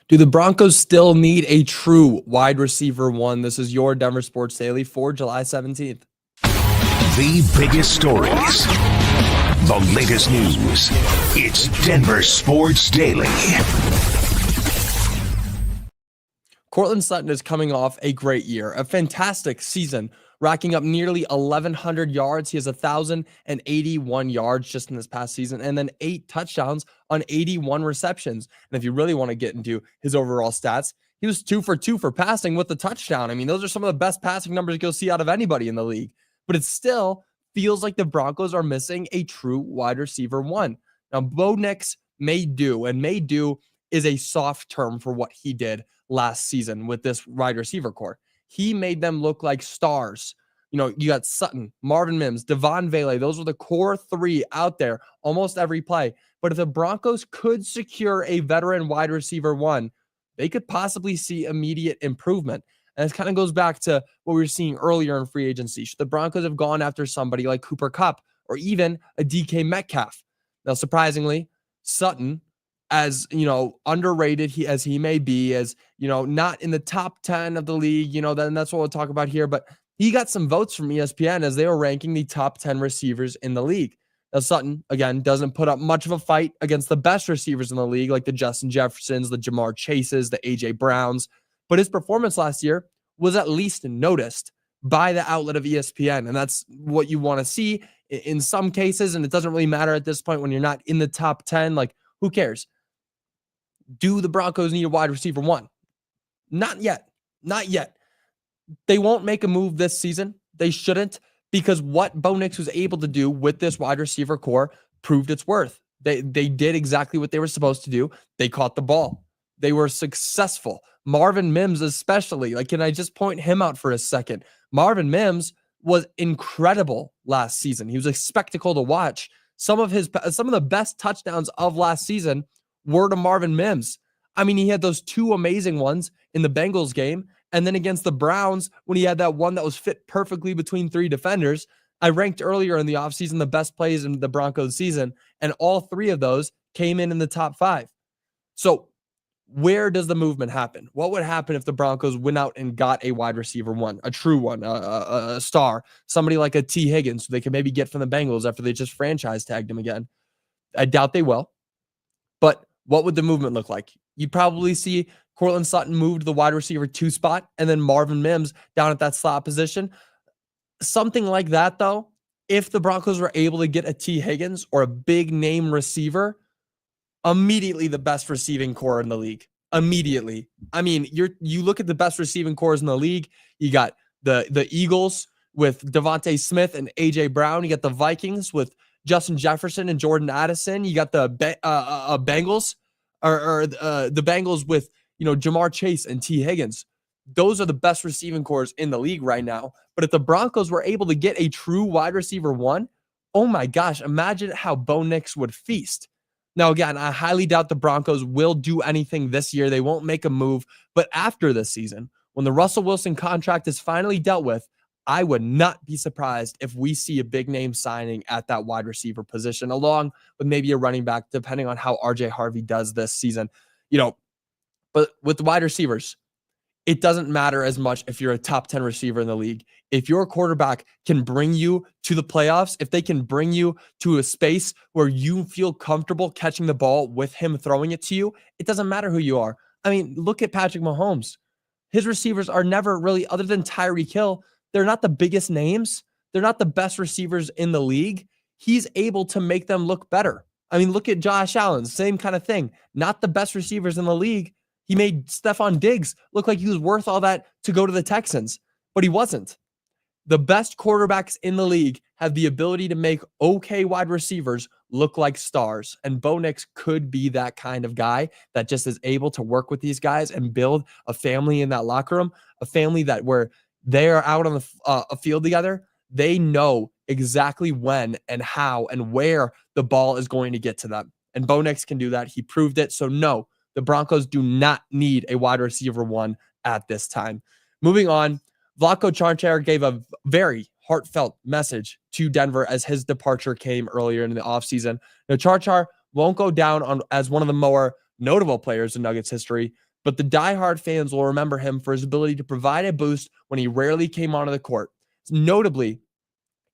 Do the Broncos still need a true wide receiver one? This is your Denver Sports Daily for July 17th. The biggest stories, the latest news. It's Denver Sports Daily. Courtland Sutton is coming off a great year, a fantastic season, racking up nearly 1,100 yards. He has 1,081 yards just in this past season, and then 8 touchdowns on 81 receptions. And if you really want to get into his overall stats, he was 2 for 2 for passing with the touchdown. I mean, those are some of the best passing numbers you'll see out of anybody in the league. But it still feels like the Broncos are missing a true wide receiver one. Now, Bo Nix may do is a soft term for what he did last season with this wide receiver core. He made them look like stars. You know, you got Sutton, Marvin Mims, Devon Vele. Those were the core 3 out there almost every play. But if the Broncos could secure a veteran wide receiver one, they could possibly see immediate improvement. And this kind of goes back to what we were seeing earlier in free agency. Should the Broncos have gone after somebody like Cooper Kupp or even a DK Metcalf? Now, surprisingly, Sutton, as underrated as he may be, as not in the top 10 of the league, then that's what we'll talk about here. But he got some votes from ESPN as they were ranking the top 10 receivers in the league. Now, Sutton, again, doesn't put up much of a fight against the best receivers in the league, like the Justin Jeffersons, the Jamar Chases, the AJ Browns. But his performance last year was at least noticed by the outlet of ESPN. And that's what you want to see in some cases. And it doesn't really matter at this point when you're not in the top 10. Like, who cares? Do the Broncos need a wide receiver one? Not yet. Not yet. They won't make a move this season. They shouldn't, because what Bo Nix was able to do with this wide receiver core proved its worth. They did exactly what they were supposed to do. They caught the ball. They were successful. Marvin Mims especially. Like, can I just point him out for a second? Marvin Mims was incredible last season. He was a spectacle to watch. Some of the best touchdowns of last season were to Marvin Mims. I mean, he had those 2 amazing ones in the Bengals game, and then against the Browns when he had that one that was fit perfectly between 3 defenders. I ranked earlier in the offseason the best plays in the Broncos season, and all 3 of those came in the top 5. So where does the movement happen? What would happen if the Broncos went out and got a wide receiver one, a true one, a star, somebody like a T. Higgins, so they can maybe get from the Bengals after they just franchise tagged him again? I doubt they will. But what would the movement look like? You'd probably see Courtland Sutton move to the wide receiver 2 spot and then Marvin Mims down at that slot position. Something like that, though, if the Broncos were able to get a T. Higgins or a big name receiver, immediately the best receiving core in the league. Immediately. I mean, you look at the best receiving cores in the league. You got the Eagles with Devontae Smith and AJ Brown. You got the Vikings with Justin Jefferson and Jordan Addison. You got the Bengals or the Bengals with Jamar Chase and T. Higgins. Those are the best receiving cores in the league right now. But if the Broncos were able to get a true wide receiver one, oh my gosh, imagine how Bo Nix would feast. Now, again, I highly doubt the Broncos will do anything this year. They won't make a move. But after this season, when the Russell Wilson contract is finally dealt with, I would not be surprised if we see a big name signing at that wide receiver position, along with maybe a running back, depending on how RJ Harvey does this season. But with the wide receivers, it doesn't matter as much if you're a top 10 receiver in the league. If your quarterback can bring you to the playoffs, if they can bring you to a space where you feel comfortable catching the ball with him throwing it to you, it doesn't matter who you are. I mean, look at Patrick Mahomes. His receivers are never really, other than Tyreek Hill, they're not the biggest names. They're not the best receivers in the league. He's able to make them look better. I mean, look at Josh Allen, same kind of thing. Not the best receivers in the league. He made Stephon Diggs look like he was worth all that to go to the Texans, but he wasn't. The best quarterbacks in the league have the ability to make okay wide receivers look like stars. And Bo Nix could be that kind of guy that just is able to work with these guys and build a family in that locker room, a family that where they are out on the a field together, they know exactly when and how and where the ball is going to get to them. And Bo Nix can do that. He proved it. So no, the Broncos do not need a wide receiver one at this time. Moving on, Vlatko Cancar gave a very heartfelt message to Denver as his departure came earlier in the offseason. Now, Cancar won't go down as one of the more notable players in Nuggets history, but the diehard fans will remember him for his ability to provide a boost when he rarely came onto the court, notably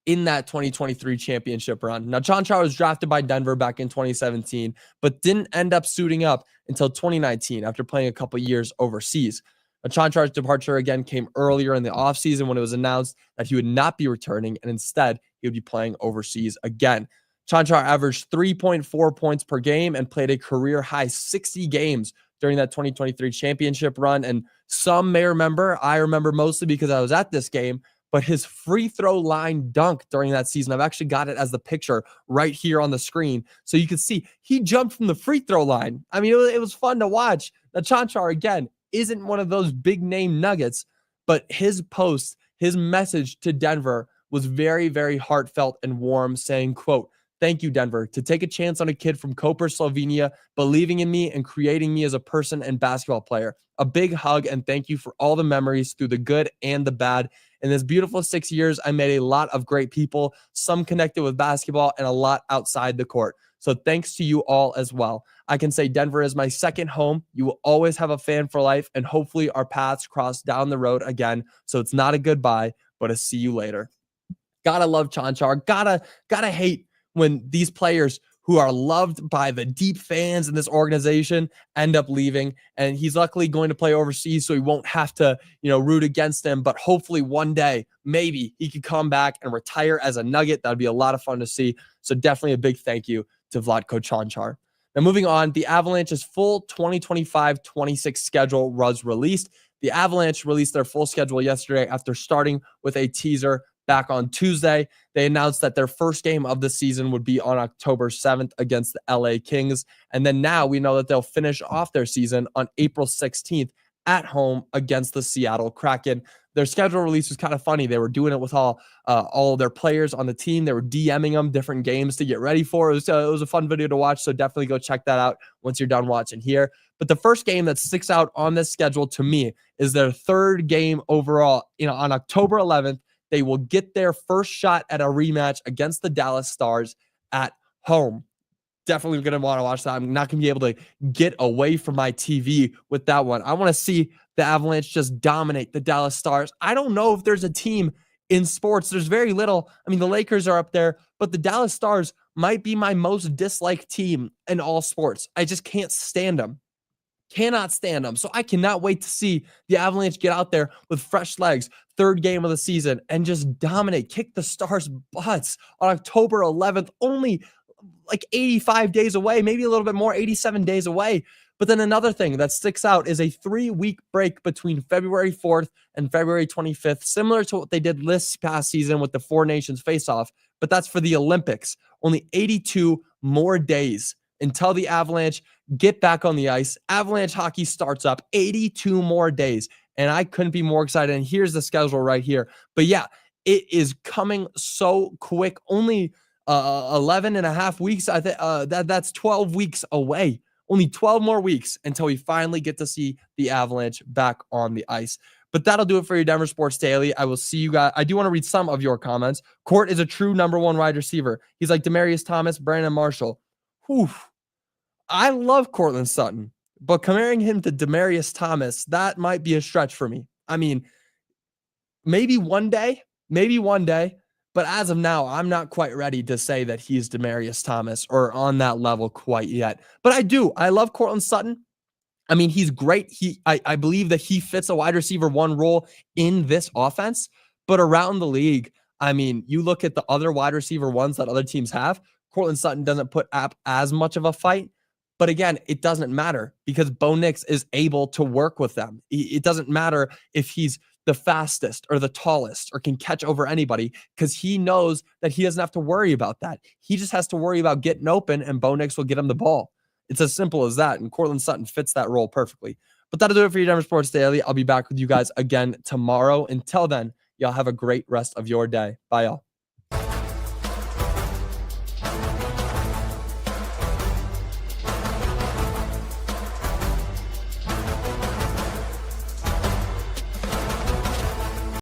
in that 2023 championship run. Now, Cancar was drafted by Denver back in 2017, but didn't end up suiting up until 2019 after playing a couple years overseas. Cancar's departure again came earlier in the offseason when it was announced that he would not be returning, and instead he would be playing overseas again. Cancar averaged 3.4 points per game and played a career-high 60 games during that 2023 championship run. And some may remember, I remember mostly because I was at this game, but his free throw line dunk during that season, I've actually got it as the picture right here on the screen. So you can see he jumped from the free throw line. I mean, it was fun to watch. Now, Cancar, again, isn't one of those big name nuggets, but his post, his message to Denver was very, very heartfelt and warm, saying, quote, "Thank you, Denver, to take a chance on a kid from Koper, Slovenia, believing in me and creating me as a person and basketball player. A big hug and thank you for all the memories through the good and the bad. In this beautiful 6 years, I met a lot of great people, some connected with basketball and a lot outside the court. So thanks to you all as well. I can say Denver is my second home. You will always have a fan for life, and hopefully our paths cross down the road again. So it's not a goodbye, but a see you later." Gotta love Cancar. Gotta hate when these players who are loved by the deep fans in this organization end up leaving. And he's luckily going to play overseas, so he won't have to, root against them. But hopefully one day, maybe he could come back and retire as a Nugget. That'd be a lot of fun to see. So definitely a big thank you to Vlatko Cancar. Now moving on, the Avalanche's full 2025-26 schedule was released. The Avalanche released their full schedule yesterday after starting with a teaser back on Tuesday. They announced that their first game of the season would be on October 7th against the LA Kings. And then now we know that they'll finish off their season on April 16th at home against the Seattle Kraken. Their schedule release was kind of funny. They were doing it with all of their players on the team. They were DMing them different games to get ready for. It was a fun video to watch, so definitely go check that out once you're done watching here. But the first game that sticks out on this schedule to me is their third game overall. On October 11th, they will get their first shot at a rematch against the Dallas Stars at home. Definitely going to want to watch that. I'm not going to be able to get away from my TV with that one. I want to see the Avalanche just dominate the Dallas Stars. I don't know if there's a team in sports. There's very little. I mean, the Lakers are up there, but the Dallas Stars might be my most disliked team in all sports. I just can't stand them. Cannot stand them. So I cannot wait to see the Avalanche get out there with fresh legs, third game of the season, and just dominate, kick the Stars' butts on October 11th, only like 85 days away, maybe a little bit more, 87 days away. But then another thing that sticks out is a 3-week break between February 4th and February 25th, similar to what they did this past season with the Four Nations face-off, but that's for the Olympics. Only 82 more days until the Avalanche get back on the ice. Avalanche hockey starts up, 82 more days, and I couldn't be more excited. And here's the schedule right here. But yeah, it is coming so quick. Only 11 and a half weeks. I think that's 12 weeks away. Only 12 more weeks until we finally get to see the Avalanche back on the ice. But that'll do it for your Denver Sports Daily. I will see you guys. I do want to read some of your comments. Court is a true number one wide receiver. He's like Demarius Thomas, Brandon Marshall. Whew. I love Courtland Sutton, but comparing him to Demarius Thomas, that might be a stretch for me. I mean, maybe one day, but as of now, I'm not quite ready to say that he's Demarius Thomas or on that level quite yet. But I love Courtland Sutton. I mean, he's great. I believe that he fits a wide receiver one role in this offense, but around the league, I mean, you look at the other wide receiver ones that other teams have, Courtland Sutton doesn't put up as much of a fight. But again, it doesn't matter because Bo Nix is able to work with them. It doesn't matter if he's the fastest or the tallest or can catch over anybody because he knows that he doesn't have to worry about that. He just has to worry about getting open and Bo Nix will get him the ball. It's as simple as that. And Courtland Sutton fits that role perfectly. But that'll do it for your Denver Sports Daily. I'll be back with you guys again tomorrow. Until then, y'all have a great rest of your day. Bye, y'all.